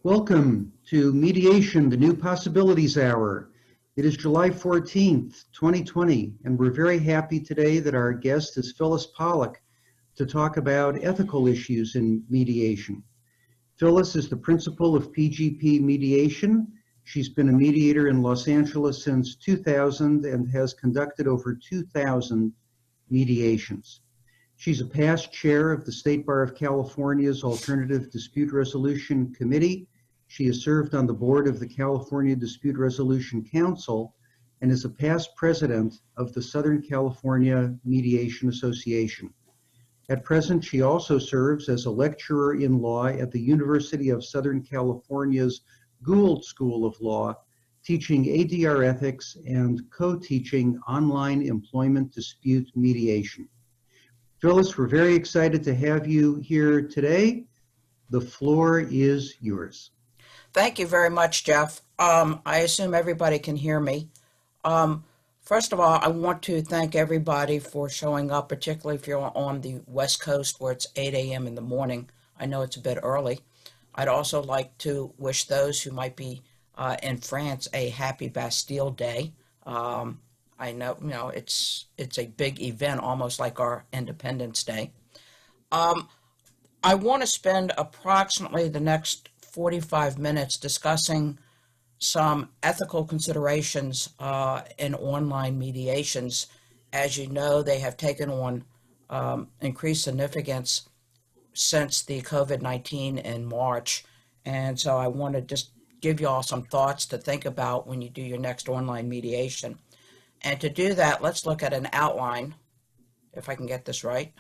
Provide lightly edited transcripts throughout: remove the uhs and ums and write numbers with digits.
Welcome to Mediation, the New Possibilities Hour. It is July 14th, 2020, and we're very happy today that our guest is Phyllis Pollack to talk about ethical issues in mediation. Phyllis is the principal of PGP Mediation. She's been a mediator in Los Angeles since 2000 and has conducted over 2,000 mediations. She's a past chair of the State Bar of California's Alternative Dispute Resolution Committee. She has served on the board of the California Dispute Resolution Council and is a past president of the Southern California Mediation Association. At present, she also serves as a lecturer in law at the University of Southern California's Gould School of Law, teaching ADR ethics and co-teaching online employment dispute mediation. Phyllis, we're very excited to have you here today. The floor is yours. Thank you very much, Jeff. I assume everybody can hear me. First of all, I want to thank everybody for showing up, particularly if you're on the West Coast where it's 8 a.m. in the morning. I know it's a bit early. I'd also like to wish those who might be in France a happy Bastille Day. I know, it's a big event, almost like our Independence Day. I want to spend approximately the next 45 minutes discussing some ethical considerations in online mediations. As you know, they have taken on increased significance since the COVID-19 in March. And so I want to just give you all some thoughts to think about when you do your next online mediation. And to do that, let's look at an outline, if I can get this right.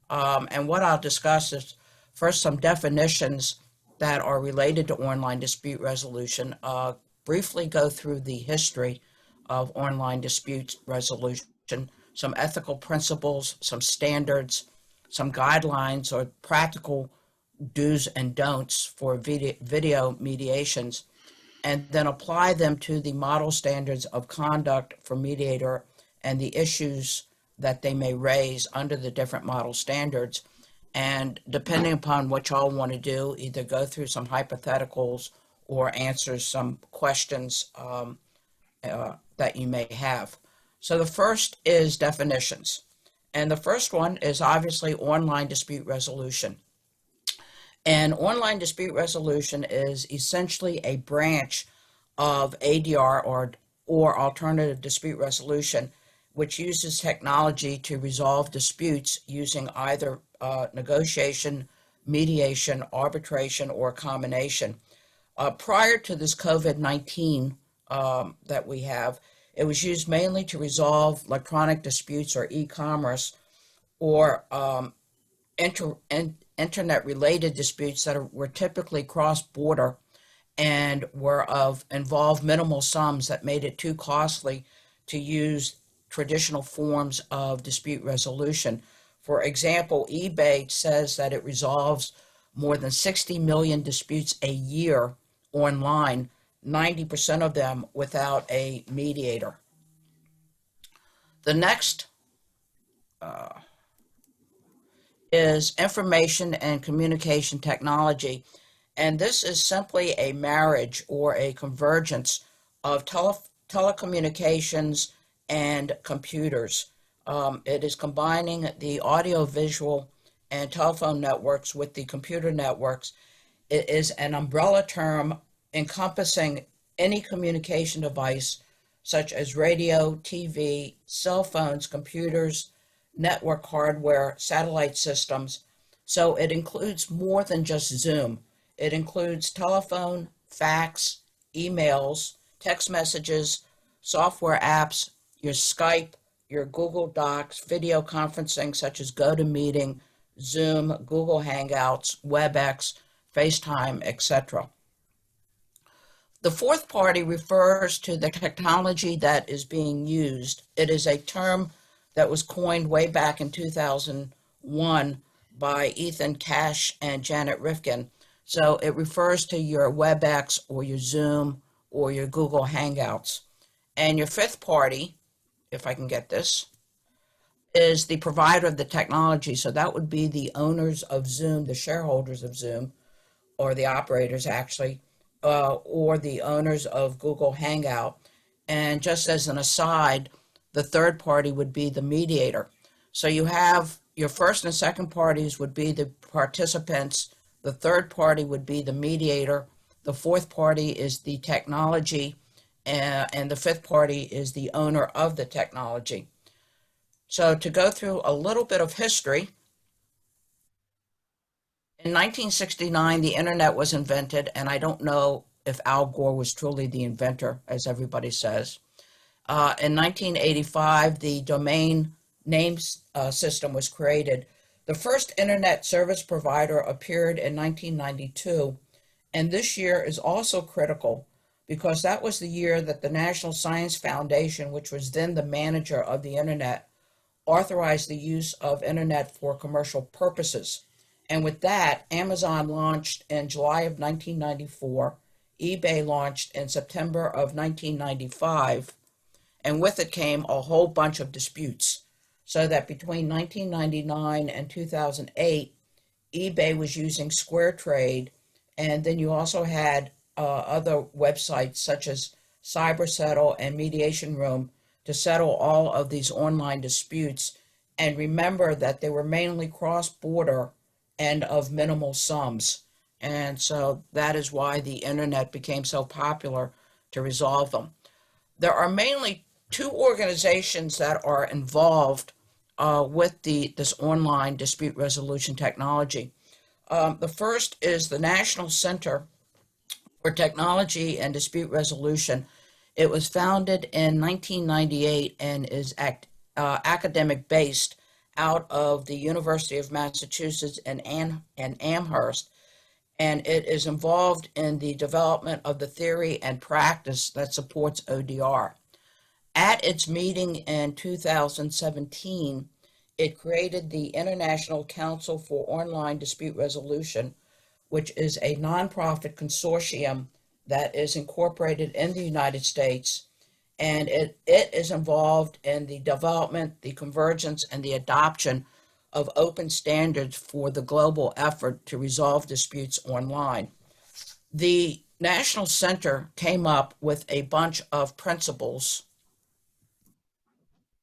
And what I'll discuss is first some definitions that are related to online dispute resolution, briefly go through the history of online dispute resolution, some ethical principles, some standards, some guidelines or practical do's and don'ts for video mediations, and then apply them to the model standards of conduct for mediator and the issues that they may raise under the different model standards. And depending upon what y'all want to do, either go through some hypotheticals or answer some questions that you may have. So the first is definitions. And the first one is obviously online dispute resolution. And online dispute resolution is essentially a branch of ADR or alternative dispute resolution, which uses technology to resolve disputes using either negotiation, mediation, arbitration, or a combination. Prior to this COVID-19 that we have, it was used mainly to resolve electronic disputes or e-commerce or internet-related disputes that were typically cross-border and involved minimal sums that made it too costly to use traditional forms of dispute resolution. For example, eBay says that it resolves more than 60 million disputes a year online, 90% of them without a mediator. The next is information and communication technology. And this is simply a marriage or a convergence of telecommunications and computers. It is combining the audio-visual and telephone networks with the computer networks. It is an umbrella term encompassing any communication device such as radio, TV, cell phones, computers, network hardware, satellite systems. So it includes more than just Zoom. It includes telephone, fax, emails, text messages, software apps, your Skype, your Google Docs, video conferencing such as GoToMeeting, Zoom, Google Hangouts, WebEx, FaceTime, etc. The fourth party refers to the technology that is being used. It is a term that was coined way back in 2001 by Ethan Cash and Janet Rifkin. So it refers to your WebEx or your Zoom or your Google Hangouts. And your fifth party, if I can get this, is the provider of the technology. So that would be the owners of Zoom, the shareholders of Zoom, or the operators actually, or the owners of Google Hangout. And just as an aside, the third party would be the mediator. So you have your first and second parties would be the participants, the third party would be the mediator, the fourth party is the technology, and the fifth party is the owner of the technology. So to go through a little bit of history, in 1969, the internet was invented, and I don't know if Al Gore was truly the inventor, as everybody says. In 1985, the domain name system was created. The first internet service provider appeared in 1992, and this year is also critical because that was the year that the National Science Foundation, which was then the manager of the internet, authorized the use of internet for commercial purposes. And with that, Amazon launched in July of 1994, eBay launched in September of 1995, and with it came a whole bunch of disputes. So that between 1999 and 2008, eBay was using SquareTrade, and then you also had other websites such as CyberSettle and Mediation Room to settle all of these online disputes. And remember that they were mainly cross-border and of minimal sums. And so that is why the internet became so popular to resolve them. There are mainly two organizations that are involved with this online dispute resolution technology. The first is the National Center for Technology and Dispute Resolution. It was founded in 1998 and is academic based out of the University of Massachusetts and Amherst, and it is involved in the development of the theory and practice that supports ODR. At its meeting in 2017, it created the International Council for Online Dispute Resolution, which is a nonprofit consortium that is incorporated in the United States, and it is involved in the development, the convergence, and the adoption of open standards for the global effort to resolve disputes online. The National Center came up with a bunch of principles,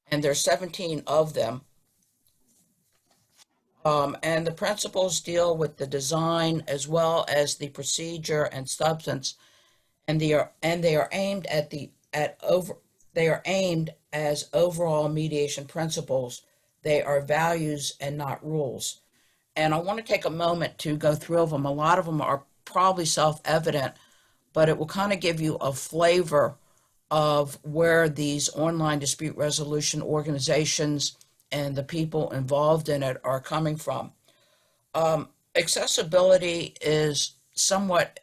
and there's 17 of them. And the principles deal with the design as well as the procedure and substance, and they are aimed as overall mediation principles. They are values and not rules. And I want to take a moment to go through them. A lot of them are probably self-evident, but it will kind of give you a flavor of where these online dispute resolution organizations and the people involved in it are coming from. Accessibility is somewhat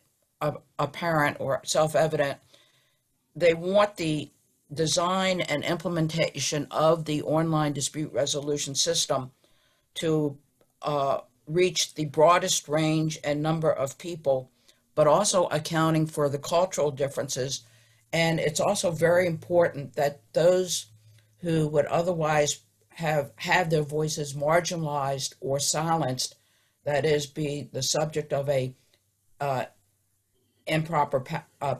apparent or self-evident. They want the design and implementation of the online dispute resolution system to reach the broadest range and number of people, but also accounting for the cultural differences. And it's also very important that those who would otherwise have their voices marginalized or silenced, that is, be the subject of a improper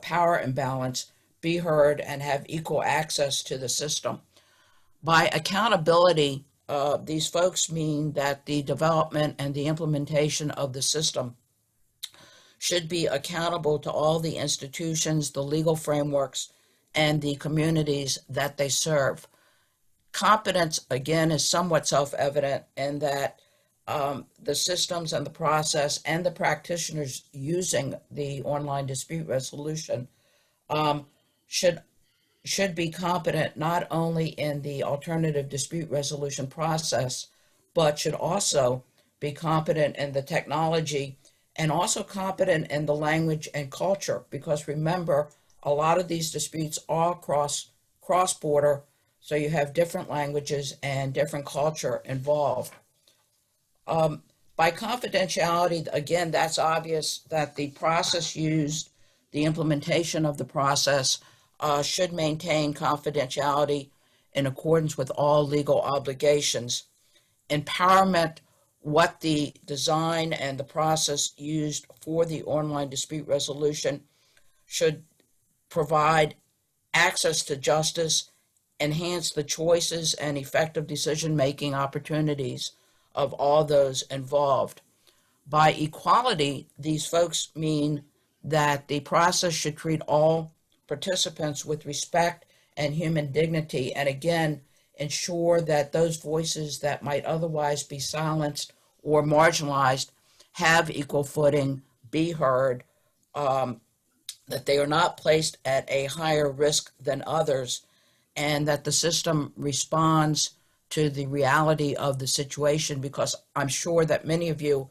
power imbalance, be heard and have equal access to the system. By accountability, these folks mean that the development and the implementation of the system should be accountable to all the institutions, the legal frameworks, and the communities that they serve. Competence, again, is somewhat self-evident in that the systems and the process and the practitioners using the online dispute resolution should be competent not only in the alternative dispute resolution process, but should also be competent in the technology and also competent in the language and culture, because remember, a lot of these disputes are cross-border, so you have different languages and different culture involved. By confidentiality, again, that's obvious that the process used, the implementation of the process, should maintain confidentiality in accordance with all legal obligations. Empowerment what the design and the process used for the online dispute resolution should provide access to justice, enhance the choices and effective decision-making opportunities of all those involved. By equality, these folks mean that the process should treat all participants with respect and human dignity, and again, ensure that those voices that might otherwise be silenced or marginalized have equal footing, be heard, that they are not placed at a higher risk than others, and that the system responds to the reality of the situation, because I'm sure that many of you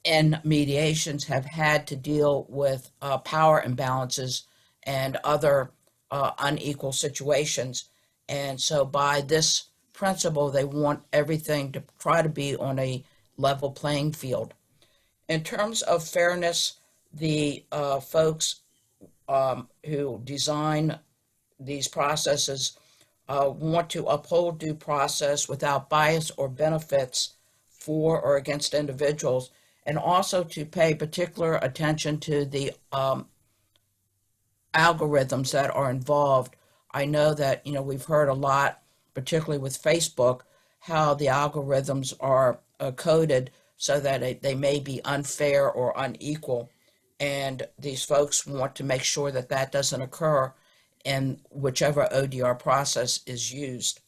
in mediations have had to deal with power imbalances and other unequal situations. And so by this principle, they want everything to try to be on a level playing field. In terms of fairness, the folks who design these processes want to uphold due process without bias or benefits for or against individuals, and also to pay particular attention to the algorithms that are involved. I know that, we've heard a lot, particularly with Facebook, how the algorithms are coded so that they may be unfair or unequal. And these folks want to make sure that that doesn't occur in whichever ODR process is used.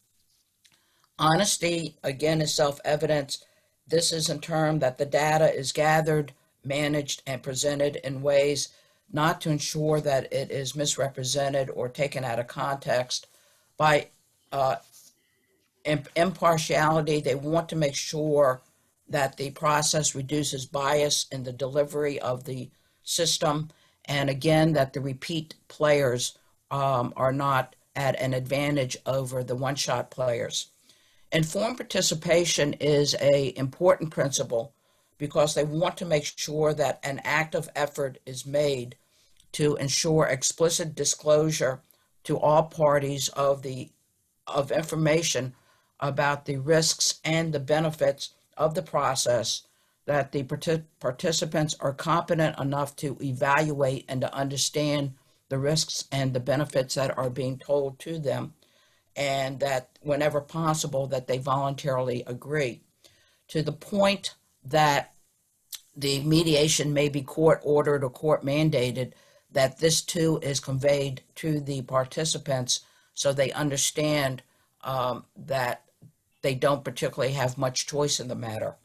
Honesty, again, is self-evident. This is in terms that the data is gathered, managed, and presented in ways not to ensure that it is misrepresented or taken out of context. By impartiality, they want to make sure that the process reduces bias in the delivery of the system, and again, that the repeat players are not at an advantage over the one-shot players. Informed participation is an important principle because they want to make sure that an active effort is made to ensure explicit disclosure to all parties of information about the risks and the benefits of the process, that the participants are competent enough to evaluate and to understand the risks and the benefits that are being told to them, and that whenever possible that they voluntarily agree, to the point that the mediation may be court ordered or court mandated, that this too is conveyed to the participants so they understand that they don't particularly have much choice in the matter.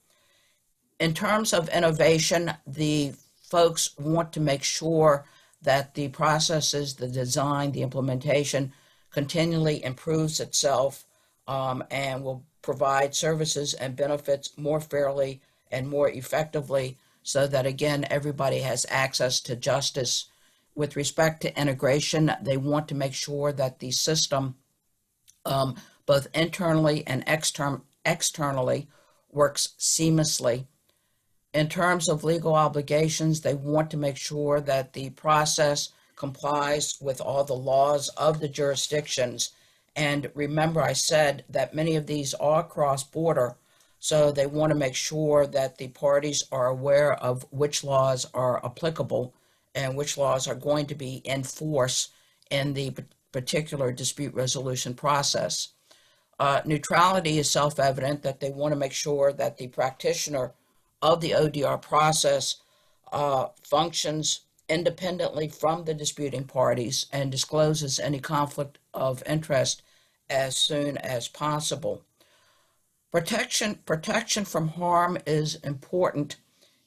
In terms of innovation, the folks want to make sure that the processes, the design, the implementation continually improves itself and will provide services and benefits more fairly and more effectively, so that, again, everybody has access to justice. With respect to integration, they want to make sure that the system, both internally and externally, works seamlessly. In terms of legal obligations, they want to make sure that the process complies with all the laws of the jurisdictions. And remember, I said that many of these are cross-border, so they want to make sure that the parties are aware of which laws are applicable and which laws are going to be in force in the particular dispute resolution process. Neutrality is self-evident, that they want to make sure that the practitioner of the ODR process functions independently from the disputing parties and discloses any conflict of interest as soon as possible. Protection from harm is important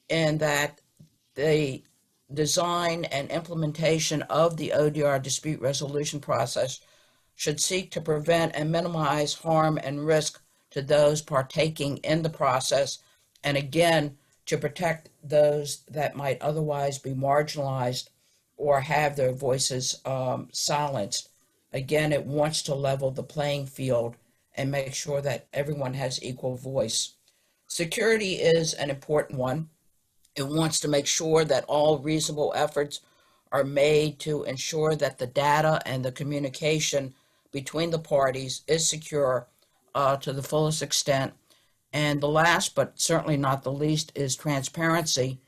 in that the design and implementation of the ODR dispute resolution process should seek to prevent and minimize harm and risk to those partaking in the process, and again, to protect those that might otherwise be marginalized or have their voices silenced. Again, it wants to level the playing field and make sure that everyone has equal voice. Security is an important one. It wants to make sure that all reasonable efforts are made to ensure that the data and the communication between the parties is secure to the fullest extent, And the last, but certainly not the least, is transparency,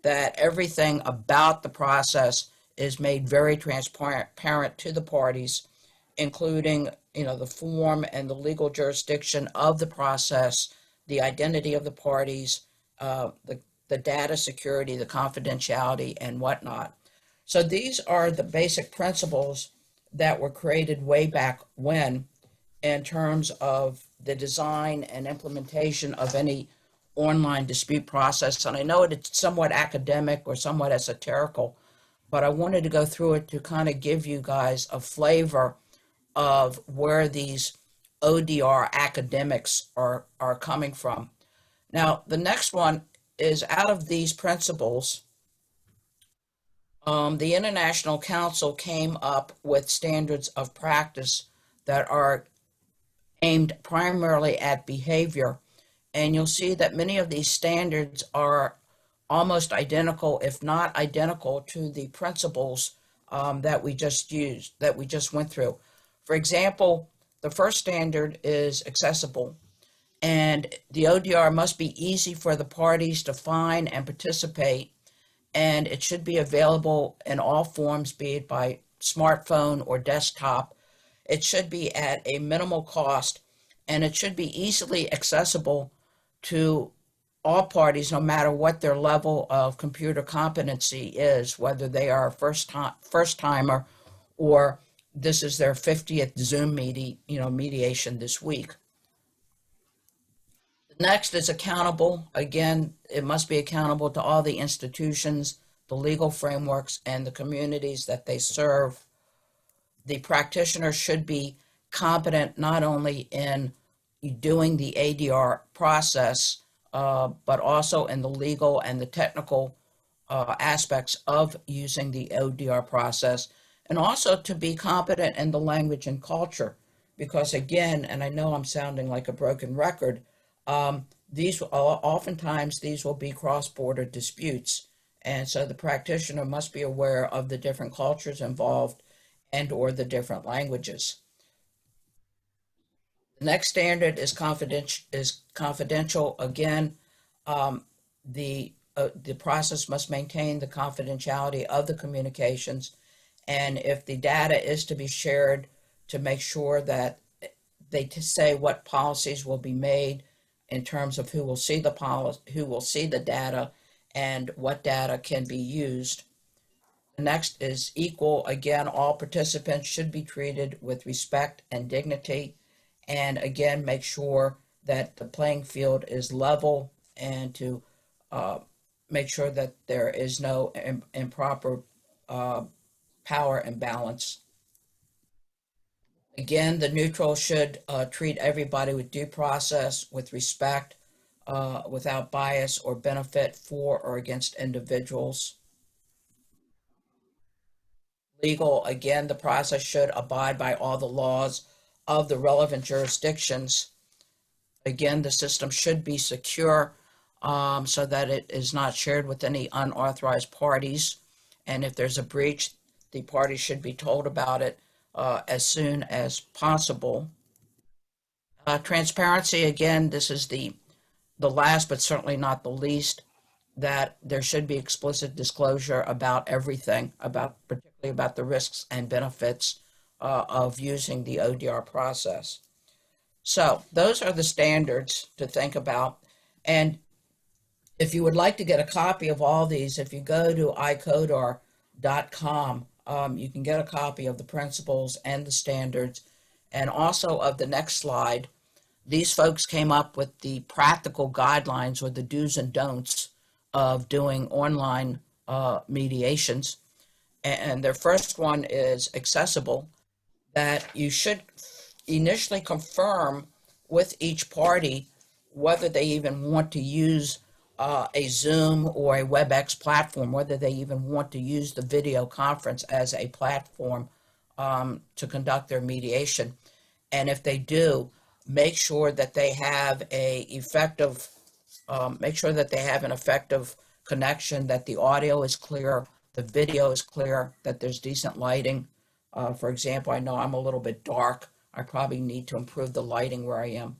that everything about the process is made very transparent to the parties, including, the form and the legal jurisdiction of the process, the identity of the parties, the data security, the confidentiality, and whatnot. So these are the basic principles that were created way back when in terms of the design and implementation of any online dispute process. And I know it's somewhat academic or somewhat esoterical, but I wanted to go through it to kind of give you guys a flavor of where these ODR academics are coming from. Now, the next one is out of these principles, the International Council came up with standards of practice that are aimed primarily at behavior. And you'll see that many of these standards are almost identical, if not identical, to the principles that we just used, that we just went through. For example, the first standard is accessible, and the ODR must be easy for the parties to find and participate, and it should be available in all forms, be it by smartphone or desktop. It should be at a minimal cost, and it should be easily accessible to all parties, no matter what their level of computer competency is, whether they are a first timer or this is their 50th Zoom mediation this week. Next is accountable. Again, it must be accountable to all the institutions, the legal frameworks, and the communities that they serve. The practitioner should be competent not only in doing the ADR process, but also in the legal and the technical aspects of using the ODR process, and also to be competent in the language and culture. Because again, and I know I'm sounding like a broken record, oftentimes these will be cross-border disputes, and so the practitioner must be aware of the different cultures involved and or the different languages. The next standard is confidential. Again, the process must maintain the confidentiality of the communications, and if the data is to be shared, to make sure that they say what policies will be made in terms of who will see the data, and what data can be used. The next is equal. Again, all participants should be treated with respect and dignity, and again, make sure that the playing field is level, and to make sure that there is no improper power imbalance. Again, the neutral should treat everybody with due process, with respect, without bias or benefit for or against individuals. Legal, again, the process should abide by all the laws of the relevant jurisdictions. Again, the system should be secure, so that it is not shared with any unauthorized parties. And if there's a breach, the parties should be told about it as soon as possible. Transparency, again, this is the last but certainly not the least, that there should be explicit disclosure about everything, particularly about the risks and benefits of using the ODR process. So those are the standards to think about. And if you would like to get a copy of all these, if you go to icodar.com, you can get a copy of the principles and the standards, and also of the next slide. These folks came up with the practical guidelines, or the do's and don'ts, of doing online mediations. And their first one is accessible, that you should initially confirm with each party whether they even want to use a Zoom or a WebEx platform, whether they even want to use the video conference as a platform to conduct their mediation. And if they do, make sure that they have an effective connection, that the audio is clear, the video is clear, that there's decent lighting. For example, I know I'm a little bit dark. I probably need to improve the lighting where I am.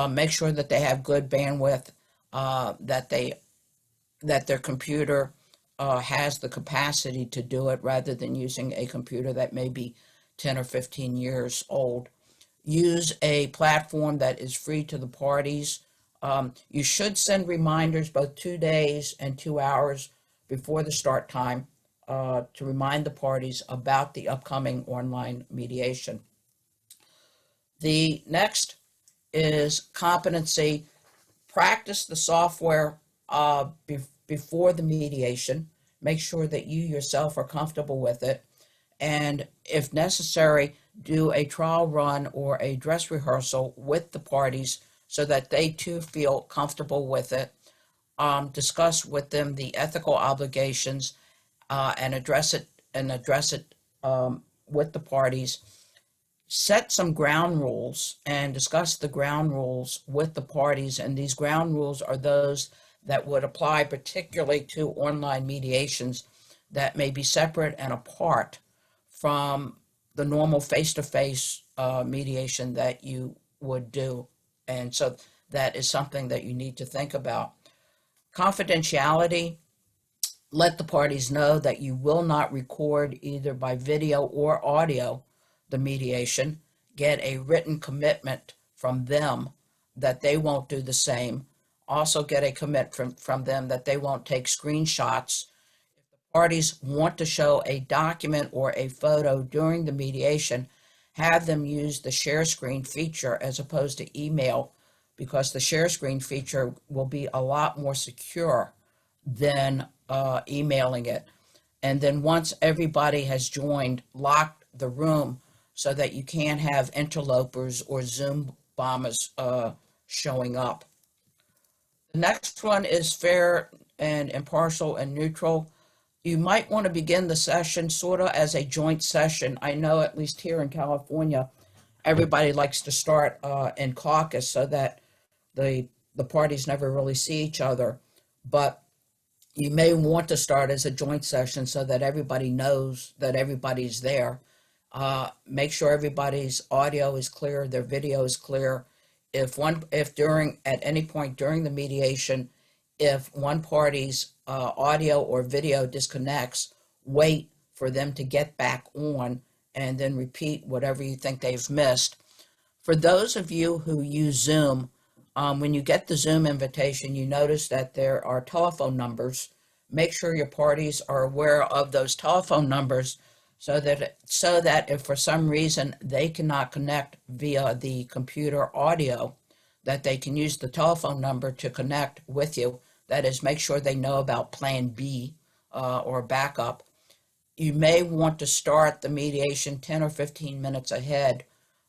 Make sure that they have good bandwidth, that their computer has the capacity to do it rather than using a computer that may be 10 or 15 years old. Use a platform that is free to the parties. You should send reminders both 2 days and 2 hours before the start time to remind the parties about the upcoming online mediation. The next is competency. Practice the software before the mediation. Make sure that you yourself are comfortable with it. And if necessary, do a trial run or a dress rehearsal with the parties so that they too feel comfortable with it. Discuss with them the ethical obligations and address it with the parties. Set some ground rules and discuss the ground rules with the parties. And these ground rules are those that would apply particularly to online mediations that may be separate and apart from the normal face-to-face mediation that you would do. And so that is something that you need to think about. Confidentiality. Let the parties know that you will not record either by video or audio the mediation. Get a written commitment from them that they won't do the same. Also get a commitment from them that they won't take screenshots. If the parties want to show a document or a photo during the mediation, have them use the share screen feature as opposed to email, because the share screen feature will be a lot more secure than emailing it. And then once everybody has joined, lock the room so that you can't have interlopers or Zoom bombers showing up. The next one is fair and impartial and neutral. You might want to begin the session sort of as a joint session. I know at least here in California, everybody likes to start in caucus so that the parties never really see each other. But you may want to start as a joint session so that everybody knows that everybody's there. Make sure everybody's audio is clear, their video is clear. If at any point during the mediation, if one party's audio or video disconnects, wait for them to get back on and then repeat whatever you think they've missed. For those of you who use Zoom, when you get the Zoom invitation, you notice that there are telephone numbers. Make sure your parties are aware of those telephone numbers so that if for some reason they cannot connect via the computer audio, that they can use the telephone number to connect with you. That is, make sure they know about Plan B or backup. You may want to start the mediation 10 or 15 minutes ahead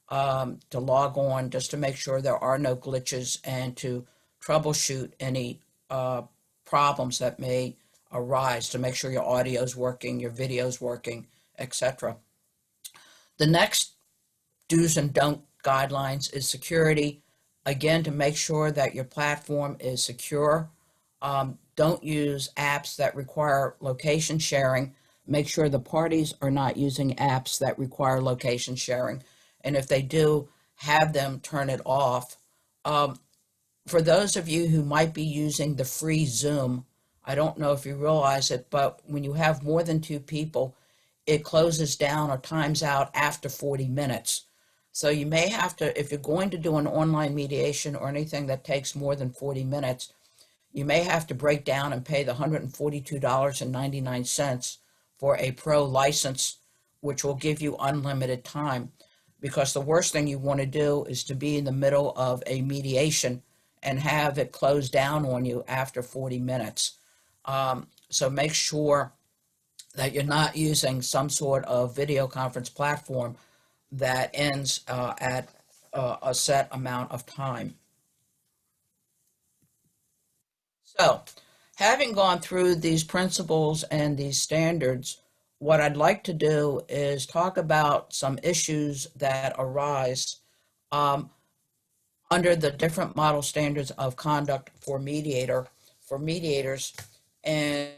to log on just to make sure there are no glitches and to troubleshoot any problems that may arise, to make sure your audio is working, your video is working, etc. The next do's and don't guidelines is security. Again, to make sure that your platform is secure. Don't use apps that require location sharing. Make sure the parties are not using apps that require location sharing. And if they do, have them turn it off. For those of you who might be using the free Zoom, I don't know if you realize it, but when you have more than 2 people, it closes down or times out after 40 minutes. So you may have to, if you're going to do an online mediation or anything that takes more than 40 minutes, you may have to break down and pay the $142.99 for a pro license, which will give you unlimited time. Because the worst thing you want to do is to be in the middle of a mediation and have it close down on you after 40 minutes. So make sure that you're not using some sort of video conference platform that ends at a set amount of time. So, having gone through these principles and these standards, what I'd like to do is talk about some issues that arise under the different model standards of conduct for mediators. And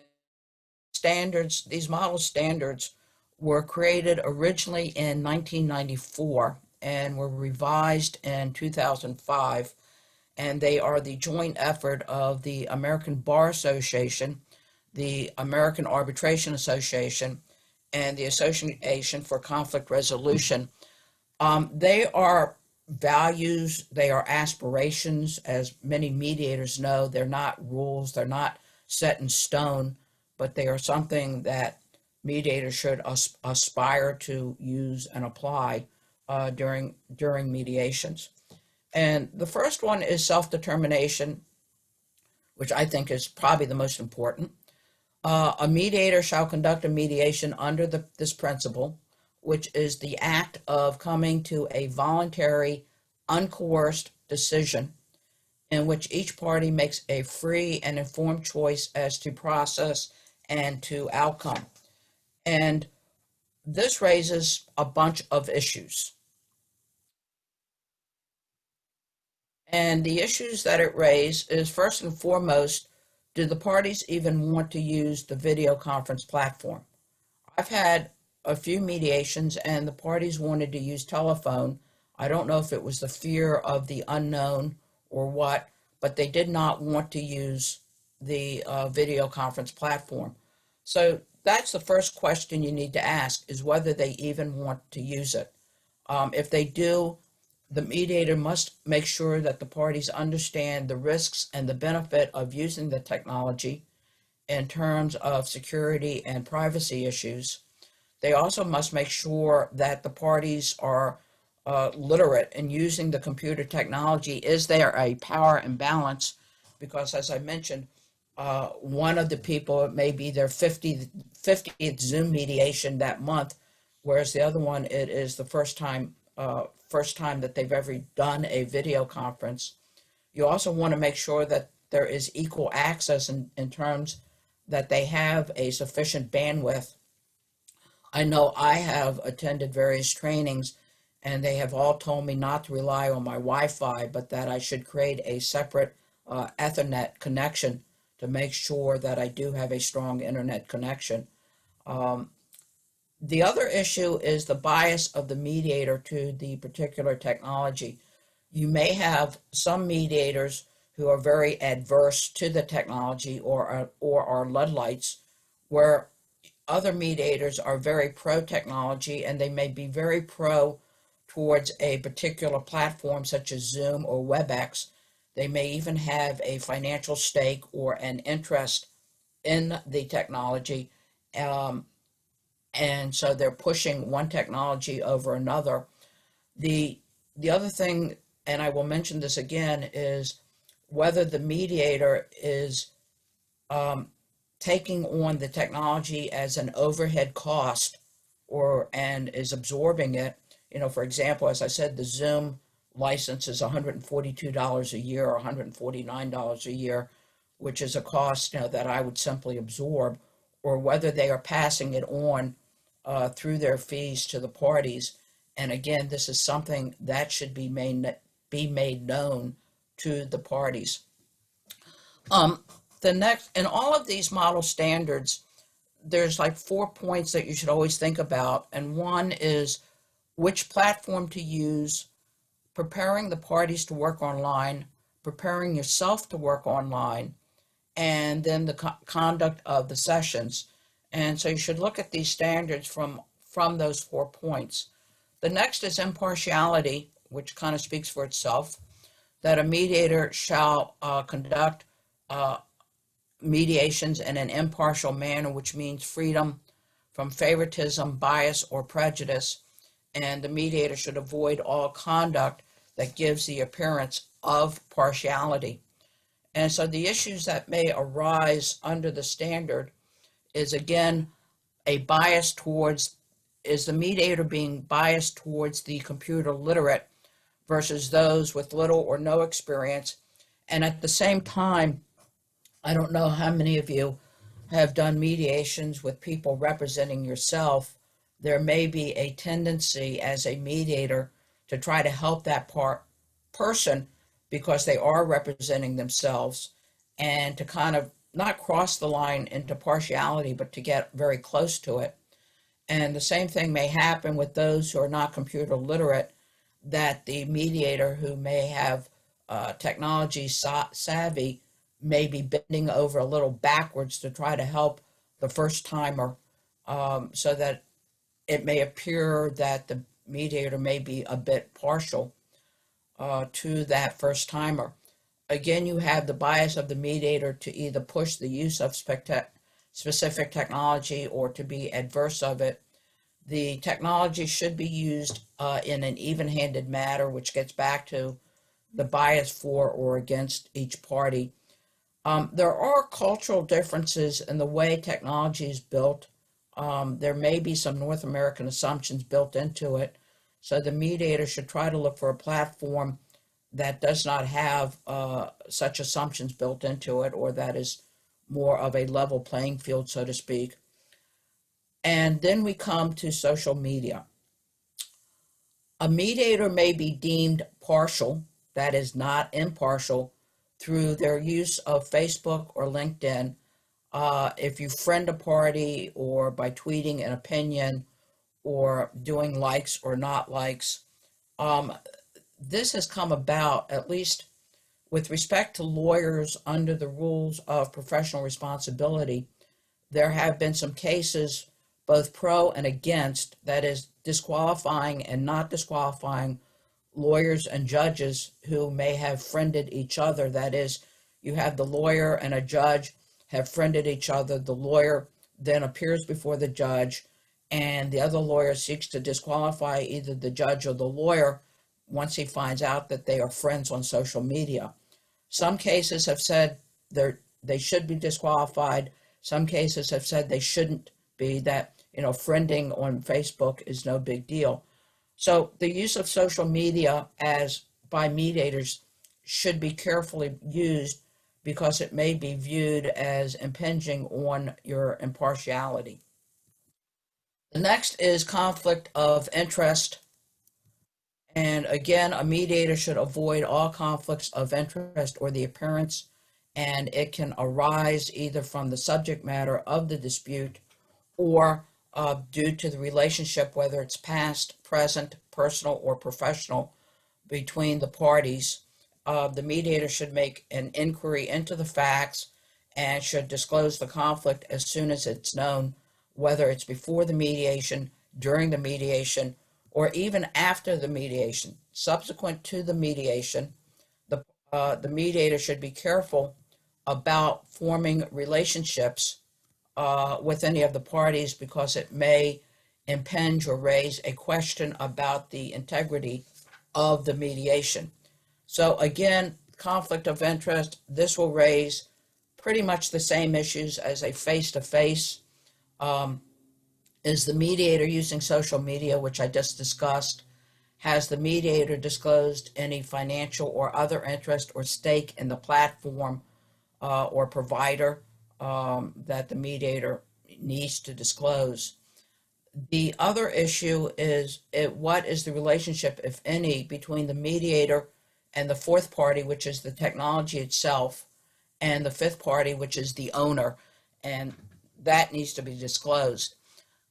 these model standards were created originally in 1994 and were revised in 2005. and they are the joint effort of the American Bar Association, the American Arbitration Association, and the Association for Conflict Resolution. They are values, they are aspirations, as many mediators know. They're not rules, they're not set in stone, but they are something that mediators should aspire to use and apply during mediations. And the first one is self-determination, which I think is probably the most important. A mediator shall conduct a mediation under this principle, which is the act of coming to a voluntary, uncoerced decision in which each party makes a free and informed choice as to process and to outcome. And this raises a bunch of issues. And the issues that it raises is, first and foremost, do the parties even want to use the video conference platform? I've had a few mediations and the parties wanted to use telephone. I don't know if it was the fear of the unknown or what, but they did not want to use the video conference platform. So that's the first question you need to ask, is whether they even want to use it. If they do, the mediator must make sure that the parties understand the risks and the benefit of using the technology in terms of security and privacy issues. They also must make sure that the parties are literate in using the computer technology. Is there a power imbalance? Because as I mentioned, one of the people, it may be their 50th Zoom mediation that month, whereas the other one, it is the first time that they've ever done a video conference. You also want to make sure that there is equal access in terms that they have a sufficient bandwidth. I know I have attended various trainings and they have all told me not to rely on my Wi-Fi, but that I should create a separate Ethernet connection to make sure that I do have a strong internet connection. The other issue is the bias of the mediator to the particular technology. You may have some mediators who are very adverse to the technology or are Luddites, where other mediators are very pro-technology and they may be very pro towards a particular platform such as Zoom or WebEx. They may even have a financial stake or an interest in the technology. And so they're pushing one technology over another. The other thing, and I will mention this again, is whether the mediator is taking on the technology as an overhead cost and is absorbing it. You know, for example, as I said, the Zoom license is $142 a year or $149 a year, which is a cost, you know, that I would simply absorb, or whether they are passing it on through their fees to the parties. And again, this is something that should be made known to the parties. The next, in all of these model standards, there's like 4 points that you should always think about. And one is which platform to use, preparing the parties to work online, preparing yourself to work online, and then the conduct of the sessions. And so you should look at these standards from those 4 points. The next is impartiality, which kind of speaks for itself, that a mediator shall conduct mediations in an impartial manner, which means freedom from favoritism, bias, or prejudice. And the mediator should avoid all conduct that gives the appearance of partiality. And so the issues that may arise under the standard is, again, a bias towards, is the mediator being biased towards the computer literate versus those with little or no experience? And at the same time, I don't know how many of you have done mediations with people representing yourself. There may be a tendency as a mediator to try to help that person because they are representing themselves, and to kind of not cross the line into partiality, but to get very close to it. And the same thing may happen with those who are not computer literate, that the mediator who may have technology savvy may be bending over a little backwards to try to help the first timer, so that it may appear that the mediator may be a bit partial to that first timer. Again, you have the bias of the mediator to either push the use of specific technology or to be adverse of it. The technology should be used in an even-handed manner, which gets back to the bias for or against each party. There are cultural differences in the way technology is built. There may be some North American assumptions built into it, so the mediator should try to look for a platform that does not have such assumptions built into it, or that is more of a level playing field, so to speak. And then we come to social media. A mediator may be deemed partial, that is not impartial, through their use of Facebook or LinkedIn. If you friend a party, or by tweeting an opinion, or doing likes or not likes. This has come about, at least with respect to lawyers under the rules of professional responsibility. There have been some cases, both pro and against, that is, disqualifying and not disqualifying lawyers and judges who may have friended each other. That is, you have the lawyer and a judge have friended each other. The lawyer then appears before the judge, and the other lawyer seeks to disqualify either the judge or the lawyer once he finds out that they are friends on social media. Some cases have said they should be disqualified. Some cases have said they shouldn't be, that, friending on Facebook is no big deal. So the use of social media as by mediators should be carefully used, because it may be viewed as impinging on your impartiality. The next is conflict of interest. And again, a mediator should avoid all conflicts of interest or the appearance, and it can arise either from the subject matter of the dispute or due to the relationship, whether it's past, present, personal, or professional, between the parties. The mediator should make an inquiry into the facts and should disclose the conflict as soon as it's known, whether it's before the mediation, during the mediation, or even after the mediation. Subsequent to the mediation, the mediator should be careful about forming relationships with any of the parties, because it may impinge or raise a question about the integrity of the mediation. So again, conflict of interest, this will raise pretty much the same issues as a face-to-face. Is the mediator using social media, which I just discussed? Has the mediator disclosed any financial or other interest or stake in the platform or provider that the mediator needs to disclose? The other issue is what is the relationship, if any, between the mediator and the fourth party, which is the technology itself, and the fifth party, which is the owner, and that needs to be disclosed.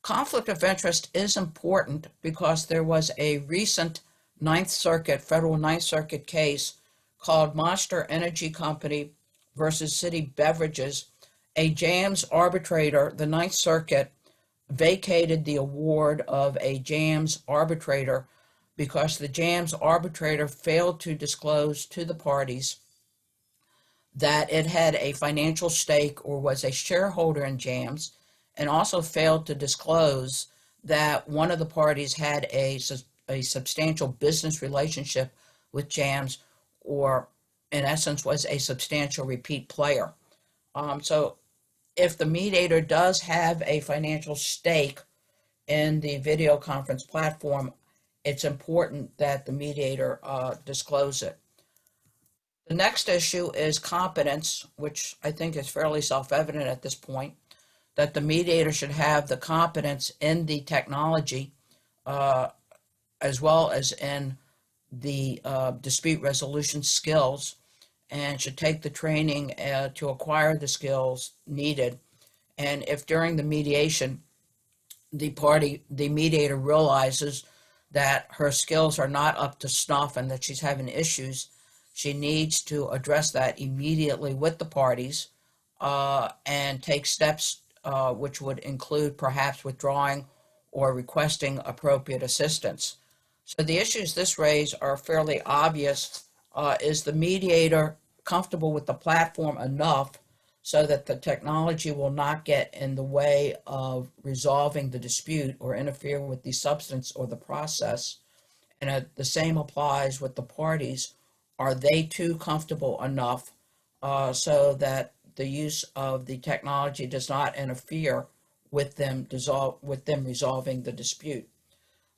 Conflict of interest is important because there was a recent Federal Ninth Circuit case called Monster Energy Company versus City Beverages. A JAMS arbitrator, the Ninth Circuit, vacated the award of a JAMS arbitrator because the JAMS arbitrator failed to disclose to the parties that it had a financial stake or was a shareholder in JAMS, and also failed to disclose that one of the parties had a substantial business relationship with JAMS, or in essence was a substantial repeat player. So if the mediator does have a financial stake in the video conference platform, it's important that the mediator disclose it. The next issue is competence, which I think is fairly self-evident at this point, that the mediator should have the competence in the technology as well as in the dispute resolution skills, and should take the training to acquire the skills needed. And if during the mediation the mediator realizes that her skills are not up to snuff and that she's having issues, she needs to address that immediately with the parties and take steps which would include perhaps withdrawing or requesting appropriate assistance. So the issues this raises are fairly obvious. Is the mediator comfortable with the platform enough so that the technology will not get in the way of resolving the dispute or interfere with the substance or the process? And the same applies with the parties. Are they too comfortable enough so that the use of the technology does not interfere with them resolving the dispute?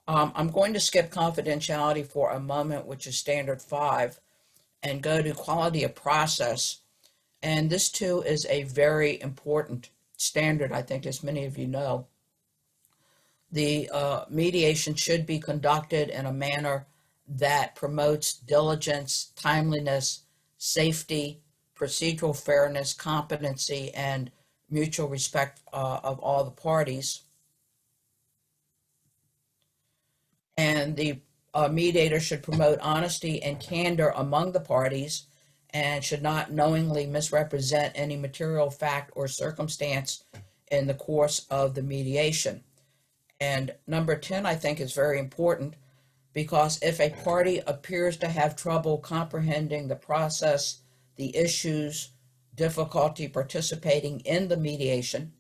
I'm going to skip confidentiality for a moment, which is standard 5, and go to quality of process. And this too is a very important standard, I think, as many of you know. The mediation should be conducted in a manner that promotes diligence, timeliness, safety, procedural fairness, competency, and mutual respect of all the parties. And the mediator should promote honesty and candor among the parties and should not knowingly misrepresent any material fact or circumstance in the course of the mediation. And number 10, I think, is very important, because if a party appears to have trouble comprehending the process, the issues, difficulty participating in the mediation,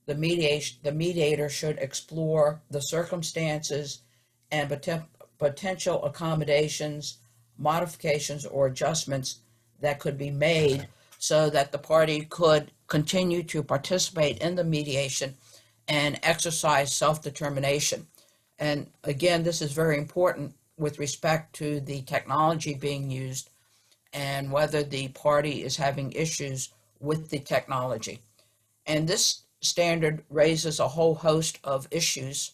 the mediator should explore the circumstances and potential accommodations, modifications, or adjustments that could be made so that the party could continue to participate in the mediation and exercise self-determination. And again, this is very important with respect to the technology being used and whether the party is having issues with the technology. And this standard raises a whole host of issues.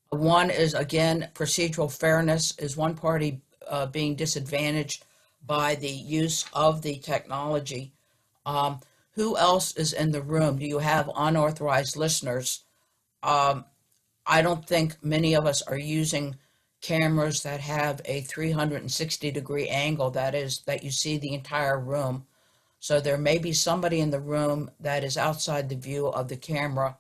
One is, again, procedural fairness. Is one party being disadvantaged by the use of the technology? Who else is in the room? Do you have unauthorized listeners? I don't think many of us are using cameras that have a 360-degree angle, that is, that you see the entire room. So there may be somebody in the room that is outside the view of the camera,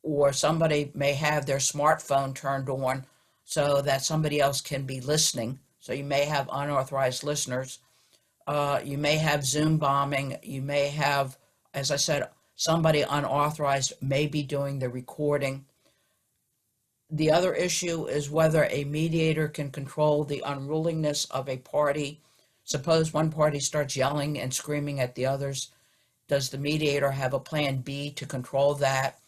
or somebody may have their smartphone turned on so that somebody else can be listening. So you may have unauthorized listeners. You may have Zoom bombing. You may have, as I said, somebody unauthorized may be doing the recording. The other issue is whether a mediator can control the unruliness of a party. Suppose one party starts yelling and screaming at the others. Does the mediator have a plan B to control that?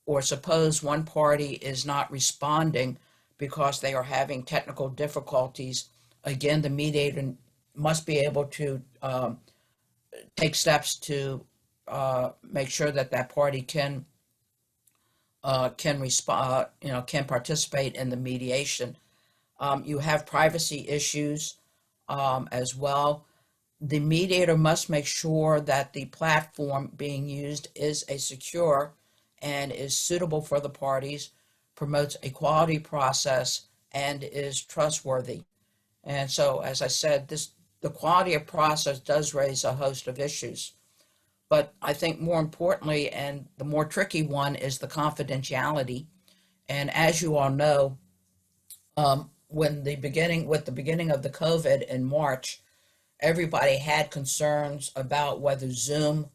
Or suppose one party is not responding because they are having technical difficulties. Again, the mediator must be able to take steps to make sure that that party can respond, can participate in the mediation. You have privacy issues as well. The mediator must make sure that the platform being used is a secure and is suitable for the parties, promotes a quality process, and is trustworthy. And so, as I said, the quality of process does raise a host of issues. But I think more importantly, and the more tricky one, is the confidentiality. And as you all know, with the beginning of the COVID in March, everybody had concerns about whether Zoom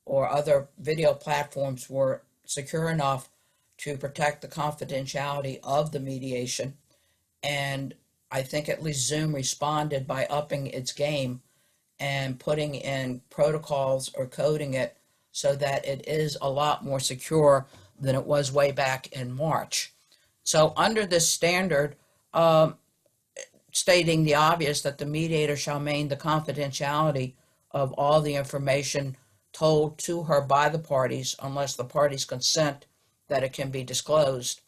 or other video platforms were secure enough to protect the confidentiality of the mediation. And I think at least Zoom responded by upping its game and putting in protocols or coding it so that it is a lot more secure than it was way back in March. So under this standard, stating the obvious that the mediator shall maintain the confidentiality of all the information told to her by the parties unless the parties consent that it can be disclosed.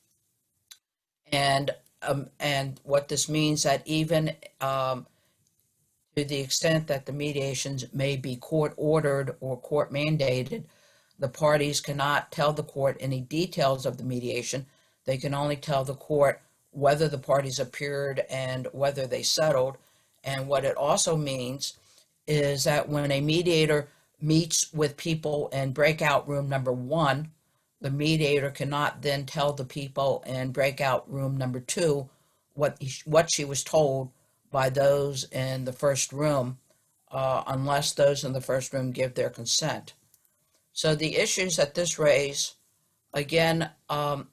And what this means that even to the extent that the mediations may be court-ordered or court-mandated, the parties cannot tell the court any details of the mediation. They can only tell the court whether the parties appeared and whether they settled. And what it also means is that when a mediator meets with people in breakout room number 1, the mediator cannot then tell the people in breakout room number 2 what she was told by those in the first room, unless those in the first room give their consent. So the issues that this raises, again, the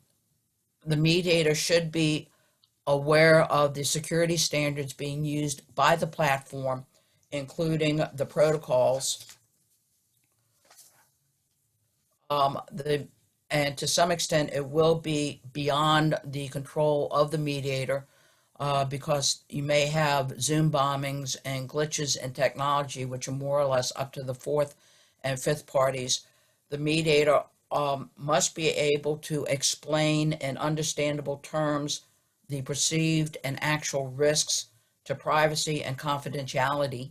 mediator should be aware of the security standards being used by the platform, including the protocols. And to some extent, it will be beyond the control of the mediator, because you may have Zoom bombings and glitches in technology, which are more or less up to the fourth and fifth parties. The mediator must be able to explain in understandable terms the perceived and actual risks to privacy and confidentiality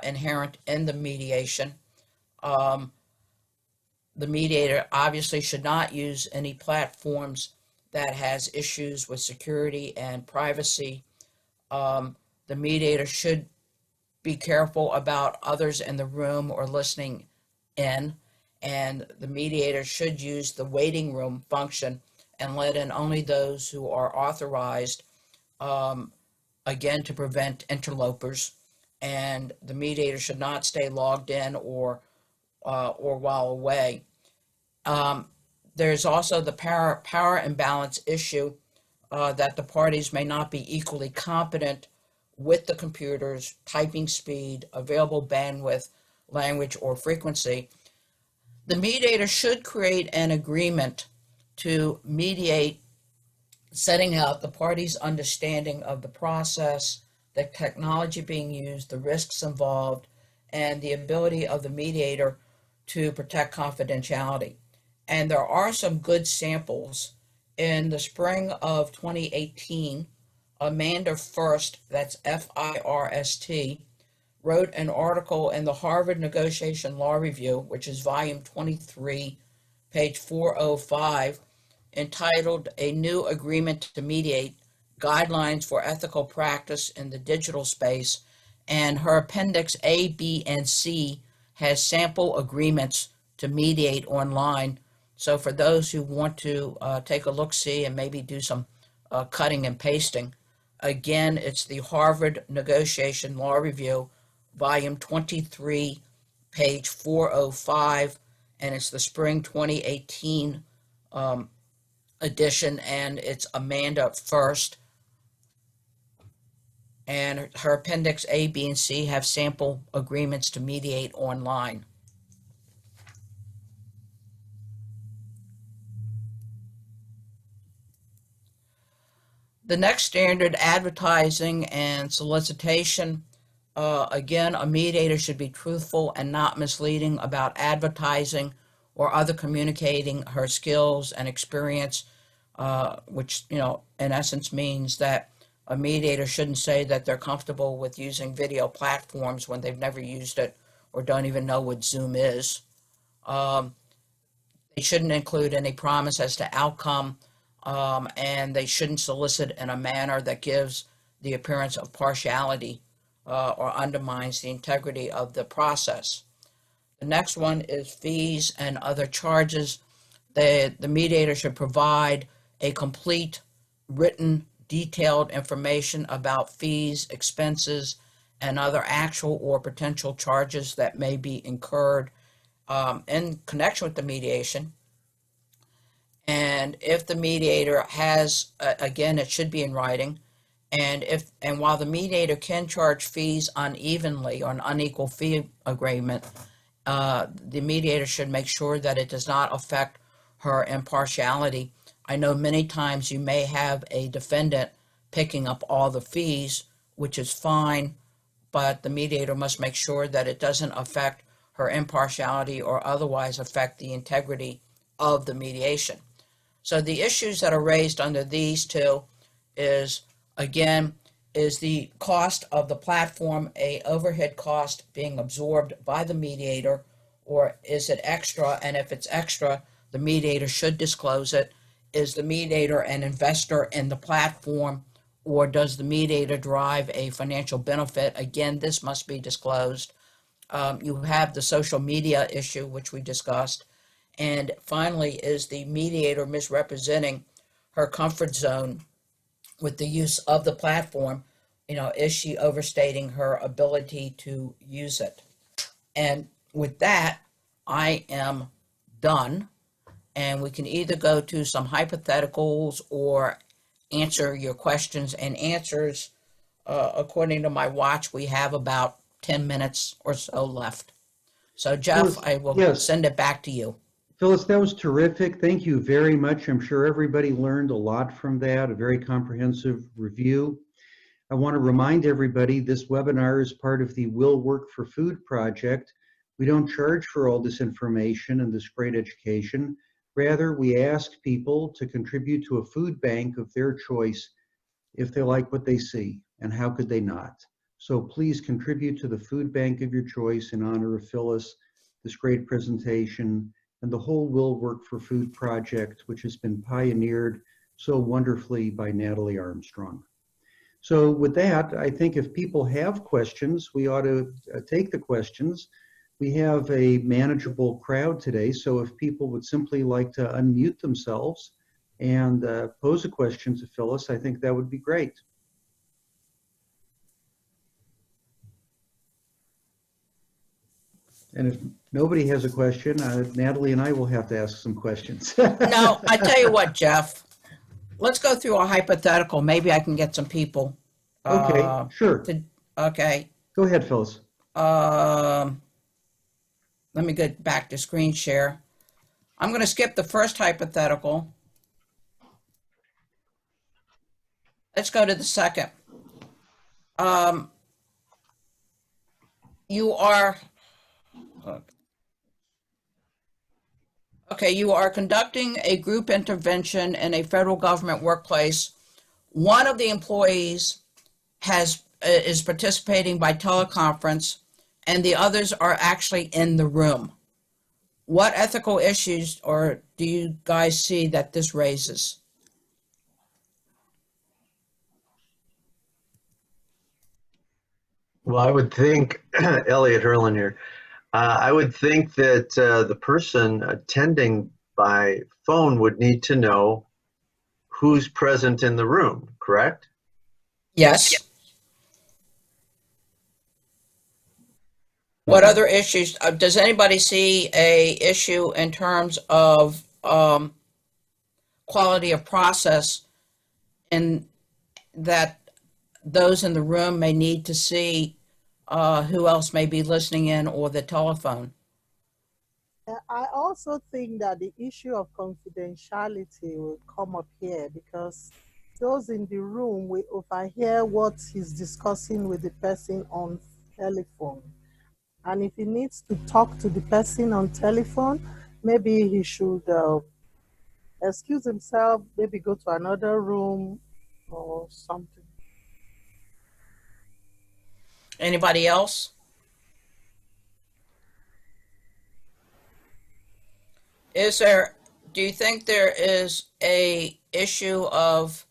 inherent in the mediation. The mediator obviously should not use any platforms that has issues with security and privacy. The mediator should be careful about others in the room or listening in, and the mediator should use the waiting room function and let in only those who are authorized, again, to prevent interlopers. And the mediator should not stay logged in or while away. There's also the power imbalance issue, that the parties may not be equally competent with the computer's typing speed, available bandwidth, language, or frequency. The mediator should create an agreement to mediate, setting out the parties' understanding of the process, the technology being used, the risks involved, and the ability of the mediator to protect confidentiality. And there are some good samples. In the spring of 2018, Amanda First, that's F-I-R-S-T, wrote an article in the Harvard Negotiation Law Review, which is volume 23, page 405, entitled A New Agreement to Mediate, Guidelines for Ethical Practice in the Digital Space, and her appendix A, B, and C has sample agreements to mediate online. So for those who want to take a look-see and maybe do some cutting and pasting, again, it's the Harvard Negotiation Law Review, volume 23, page 405, and it's the spring 2018 edition, and it's Amanda First. And her appendix A, B, and C have sample agreements to mediate online. The next standard, advertising and solicitation. Again, a mediator should be truthful and not misleading about advertising or other communicating her skills and experience, which, in essence means that a mediator shouldn't say that they're comfortable with using video platforms when they've never used it or don't even know what Zoom is. They shouldn't include any promise as to outcome, and they shouldn't solicit in a manner that gives the appearance of partiality or undermines the integrity of the process. The next one is fees and other charges. The mediator should provide a complete, written, detailed information about fees, expenses, and other actual or potential charges that may be incurred in connection with the mediation. And if the mediator has, again, it should be in writing. And while the mediator can charge fees unevenly or an unequal fee agreement, the mediator should make sure that it does not affect her impartiality. I know many times you may have a defendant picking up all the fees, which is fine, but the mediator must make sure that it doesn't affect her impartiality or otherwise affect the integrity of the mediation. So the issues that are raised under these two is, again, is the cost of the platform a overhead cost being absorbed by the mediator, or is it extra? And if it's extra, the mediator should disclose it. is the mediator an investor in the platform, or does the mediator derive a financial benefit? Again, this must be disclosed. You have the social media issue, which we discussed. And finally, is the mediator misrepresenting her comfort zone with the use of the platform? Is she overstating her ability to use it? And with that, I am done. And we can either go to some hypotheticals or answer your questions and answers. According to my watch, we have about 10 minutes or so left. So Jeff, Phyllis, I will yes, send it back to you. Phyllis, that was terrific. Thank you very much. I'm sure everybody learned a lot from that, a very comprehensive review. I want to remind everybody this webinar is part of the Will Work for Food project. We don't charge for all this information and this great education. Rather, we ask people to contribute to a food bank of their choice if they like what they see, and how could they not? So please contribute to the food bank of your choice in honor of Phyllis, this great presentation, and the whole Will Work for Food project, which has been pioneered so wonderfully by Natalie Armstrong. So with that, I think if people have questions, we ought to take the questions. We have a manageable crowd today, so if people would simply like to unmute themselves and pose a question to Phyllis, I think that would be great. And if nobody has a question, Natalie and I will have to ask some questions. No, I tell you what, Jeff, let's go through a hypothetical. Maybe I can get some people. Okay, sure. Okay. Go ahead, Phyllis. Let me get back to screen share. I'm going to skip the first hypothetical. Let's go to the second. You are conducting a group intervention in a federal government workplace. One of the employees is participating by teleconference, and the others are actually in the room. What ethical issues do you guys see that this raises? Well, I would think, Elliot Hurlin here, I would think that the person attending by phone would need to know who's present in the room, correct? Yes. What other issues? Does anybody see a issue in terms of quality of process, in that those in the room may need to see who else may be listening in or the telephone? I also think that the issue of confidentiality will come up here, because those in the room will overhear what he's discussing with the person on telephone. And if he needs to talk to the person on telephone, maybe he should excuse himself, maybe go to another room or something. Anybody else? Do you think there is a issue of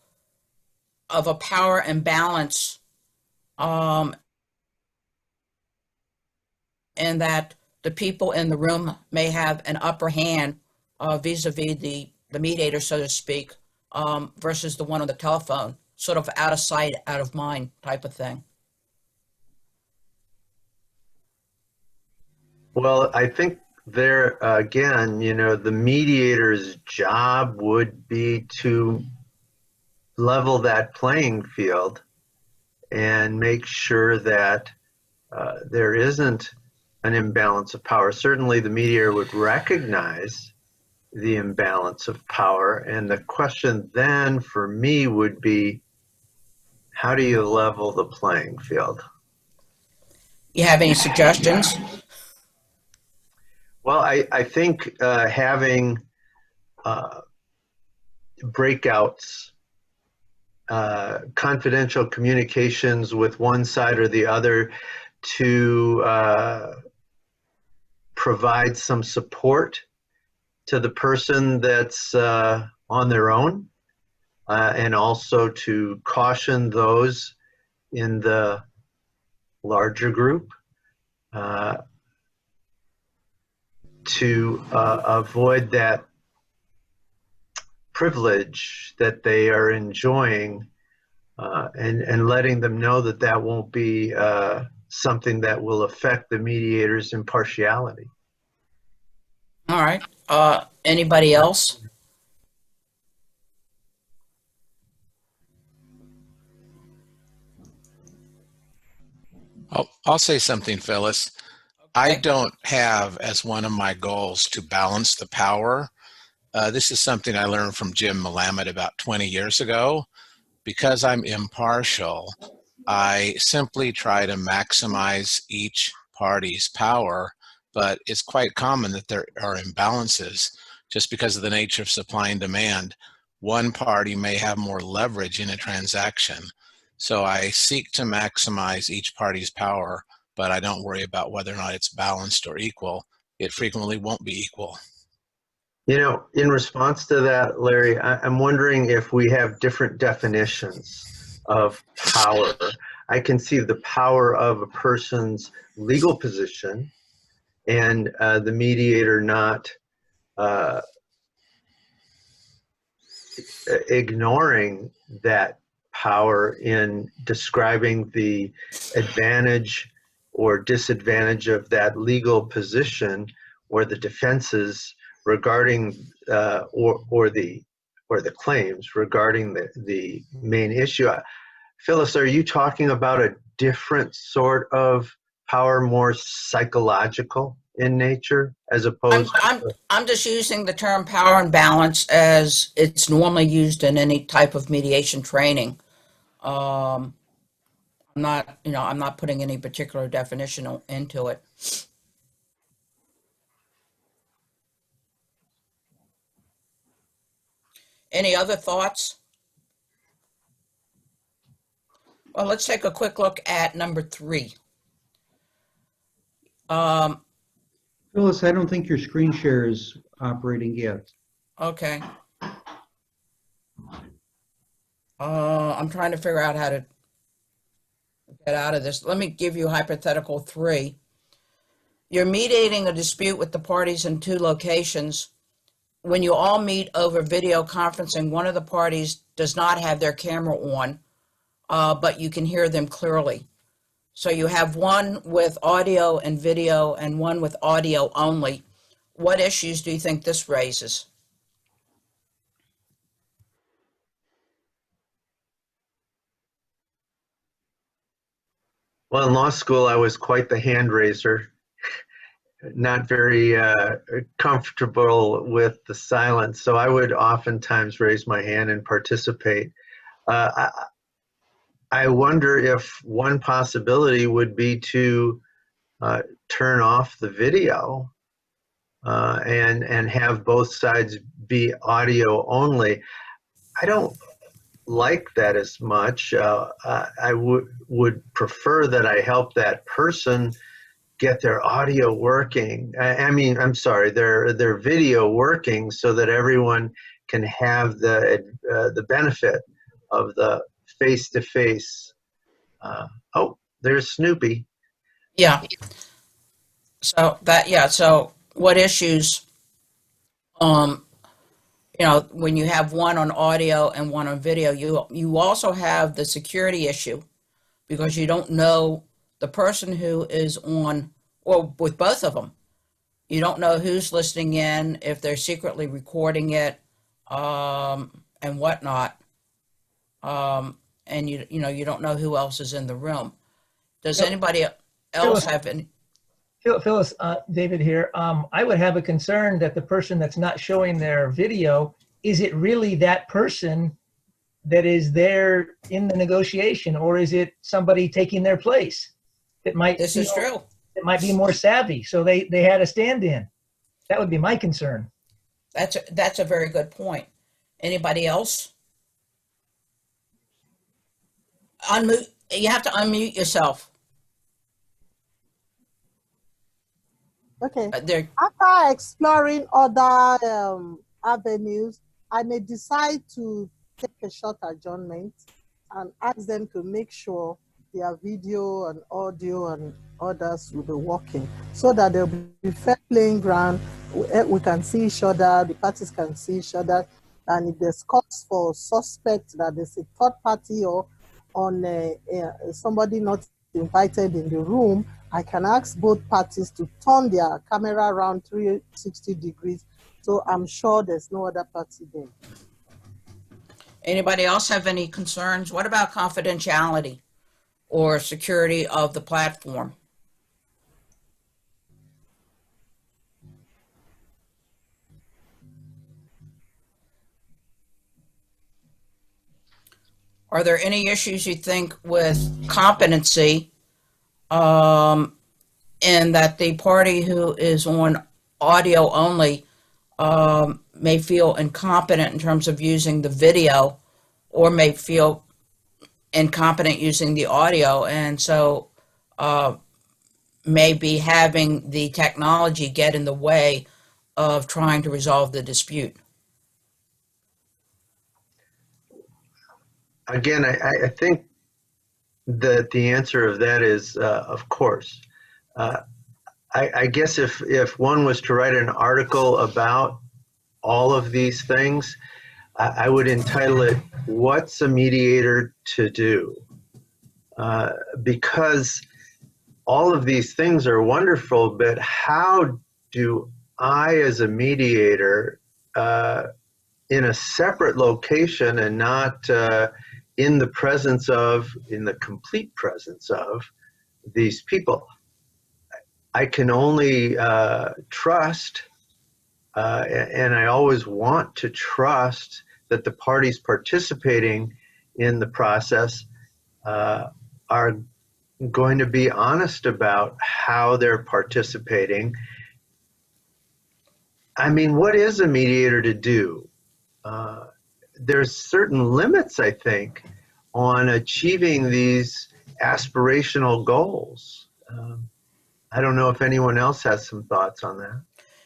a power imbalance, and that the people in the room may have an upper hand vis-a-vis the mediator, so to speak, versus the one on the telephone, sort of out of sight, out of mind type of thing? Well, I think there, again, the mediator's job would be to level that playing field and make sure that there isn't an imbalance of power. Certainly the mediator would recognize the imbalance of power, and the question then for me would be, how do you level the playing field? You have any suggestions? Well, I think having breakouts, confidential communications with one side or the other to provide some support to the person that's on their own, and also to caution those in the larger group to avoid that privilege that they are enjoying, and letting them know that that won't be something that will affect the mediator's impartiality. All right. Anybody else? I'll say something, Phyllis. I Okay. don't have as one of my goals to balance the power. This is something I learned from Jim Melamed about 20 years ago. Because I'm impartial, I simply try to maximize each party's power, but it's quite common that there are imbalances just because of the nature of supply and demand. One party may have more leverage in a transaction. So I seek to maximize each party's power, but I don't worry about whether or not it's balanced or equal. It frequently won't be equal. You know, in response to that, Larry, I'm wondering if we have different definitions of power. I can see the power of a person's legal position and the mediator not ignoring that power in describing the advantage or disadvantage of that legal position, or the defenses regarding or the claims regarding the main issue. Phyllis, are you talking about a different sort of power, more psychological in nature, as opposed I'm just using the term power and balance as it's normally used in any type of mediation training. I'm I'm not putting any particular definition into it. Any other thoughts? Well, let's take a quick look at number 3. Phyllis, I don't think your screen share is operating yet. Okay. I'm trying to figure out how to get out of this. Let me give you hypothetical 3. You're mediating a dispute with the parties in 2 locations. When you all meet over video conferencing, one of the parties does not have their camera on, but you can hear them clearly. So you have one with audio and video and one with audio only. What issues do you think this raises? Well, in law school, I was quite the hand raiser, not very comfortable with the silence. So I would oftentimes raise my hand and participate. I wonder if one possibility would be to turn off the video and have both sides be audio only. I don't like that as much. I would prefer that I help that person get their audio working. I'm sorry, their video working, so that everyone can have the benefit of the face-to-face. Oh, there's Snoopy. Yeah. So what issues, when you have one on audio and one on video, you also have the security issue, because you don't know the person who is on, or with both of them, you don't know who's listening in, if they're secretly recording it, and whatnot. And you don't know who else is in the room. Does anybody else have any? Phyllis, David here. I would have a concern that the person that's not showing their video, is it really that person that is there in the negotiation, or is it somebody taking their place that might? This is true. That might be more savvy, so they had a stand-in. That would be my concern. That's a very good point. Anybody else? Unmute. You have to unmute yourself. Okay. There. After exploring other avenues, I may decide to take a short adjournment and ask them to make sure their video and audio and others will be working so that there'll be fair playing ground. We can see each other, the parties can see each other. And if there's cause for suspect that there's a third party or on somebody not invited in the room, I can ask both parties to turn their camera around 360 degrees. So I'm sure there's no other party there. Anybody else have any concerns? What about confidentiality or security of the platform? Are there any issues you think with competency in that the party who is on audio only may feel incompetent in terms of using the video, or may feel incompetent using the audio, and so maybe having the technology get in the way of trying to resolve the dispute? Again, I think that the answer of that is, of course. I guess if one was to write an article about all of these things, I would entitle it, "What's a Mediator to Do?" Because all of these things are wonderful, but how do I, as a mediator, in a separate location and not in the presence of, in the complete presence of these people, I can only trust, and I always want to trust that the parties participating in the process are going to be honest about how they're participating. I mean, what is a mediator to do? There's certain limits, I think, on achieving these aspirational goals. I don't know if anyone else has some thoughts on that.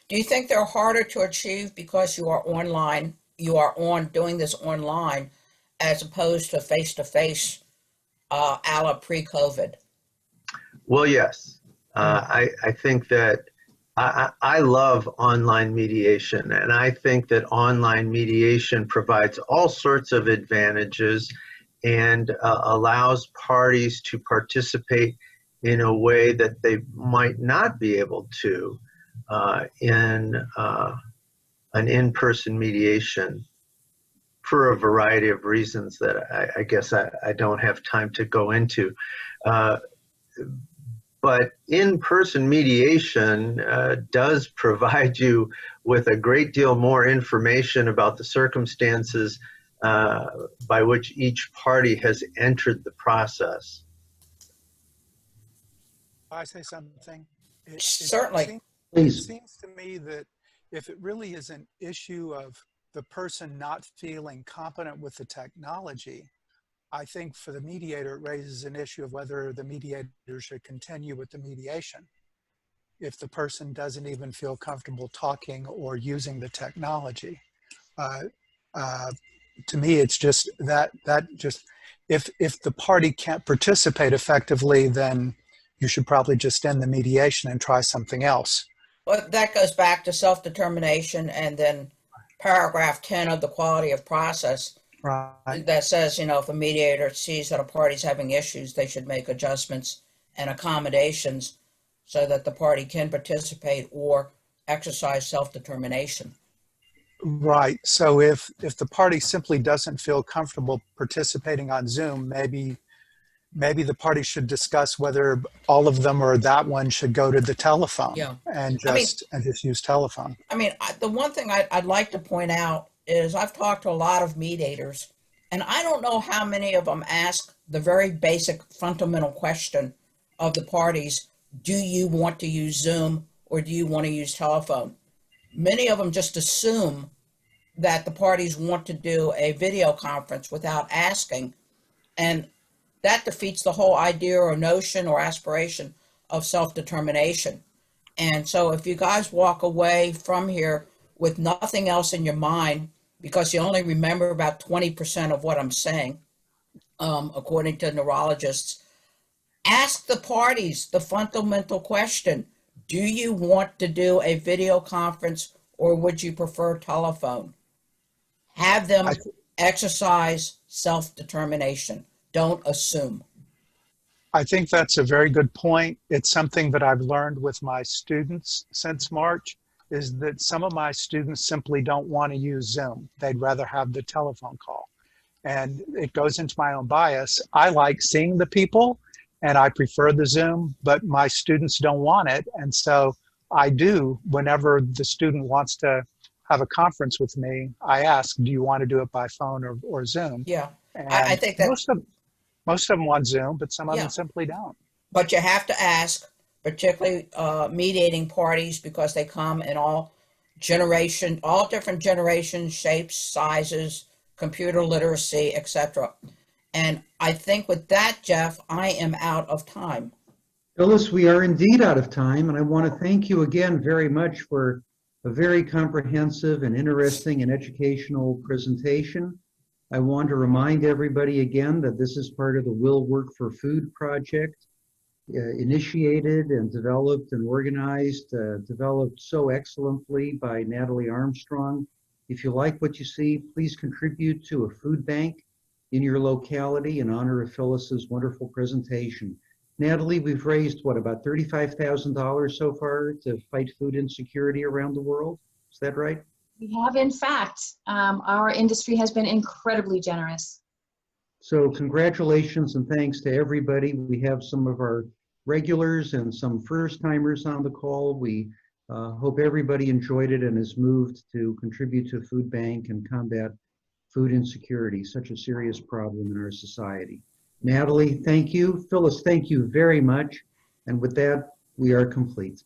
Do you think they're harder to achieve because you are online, you are doing this online, as opposed to face-to-face, a la pre-COVID? Well, yes. I think that I love online mediation, and I think that online mediation provides all sorts of advantages and allows parties to participate in a way that they might not be able to in an in-person mediation, for a variety of reasons that I guess I don't have time to go into. But in-person mediation does provide you with a great deal more information about the circumstances by which each party has entered the process. I say something? Certainly. It seems to me that if it really is an issue of the person not feeling competent with the technology, I think for the mediator, it raises an issue of whether the mediator should continue with the mediation. If the person doesn't even feel comfortable talking or using the technology. To me, it's just that if the party can't participate effectively, then you should probably just end the mediation and try something else. Well, that goes back to self-determination, and then paragraph 10 of the quality of process. Right. That says, you know, if a mediator sees that a party's having issues, they should make adjustments and accommodations so that the party can participate or exercise self-determination. Right. So if the party simply doesn't feel comfortable participating on Zoom, maybe the party should discuss whether all of them or that one should go to the telephone. Yeah. and just use telephone. I mean, the one thing I'd like to point out is I've talked to a lot of mediators, and I don't know how many of them ask the very basic fundamental question of the parties: do you want to use Zoom or do you want to use telephone? Many of them just assume that the parties want to do a video conference without asking, and that defeats the whole idea or notion or aspiration of self-determination. And so if you guys walk away from here with nothing else in your mind because you only remember about 20% of what I'm saying, according to neurologists. Ask the parties the fundamental question: do you want to do a video conference or would you prefer telephone? Have them exercise self-determination. Don't assume. I think that's a very good point. It's something that I've learned with my students since March, is that some of my students simply don't want to use Zoom. They'd rather have the telephone call. And it goes into my own bias. I like seeing the people and I prefer the Zoom, but my students don't want it. And so I do, whenever the student wants to have a conference with me, I ask, do you want to do it by phone or Zoom? Yeah, And I think that, most of them want Zoom, but some of yeah, them simply don't. but you have to ask, particularly mediating parties, because they come in all different generations, shapes, sizes, computer literacy, etc. And I think with that, Jeff, I am out of time. Phyllis, we are indeed out of time, and I want to thank you again very much for a very comprehensive and interesting and educational presentation. I want to remind everybody again that this is part of the Will Work for Food project, initiated and developed and organized, developed so excellently by Natalie Armstrong. If you like what you see, please contribute to a food bank in your locality in honor of Phyllis's wonderful presentation. Natalie, we've raised, what, about $35,000 so far to fight food insecurity around the world? Is that right? We have, in fact. Our industry has been incredibly generous. So congratulations and thanks to everybody. We have some of our regulars and some first-timers on the call. We hope everybody enjoyed it and is moved to contribute to a food bank and combat food insecurity, such a serious problem in our society. Natalie, thank you. Phyllis, thank you very much. And with that, we are complete.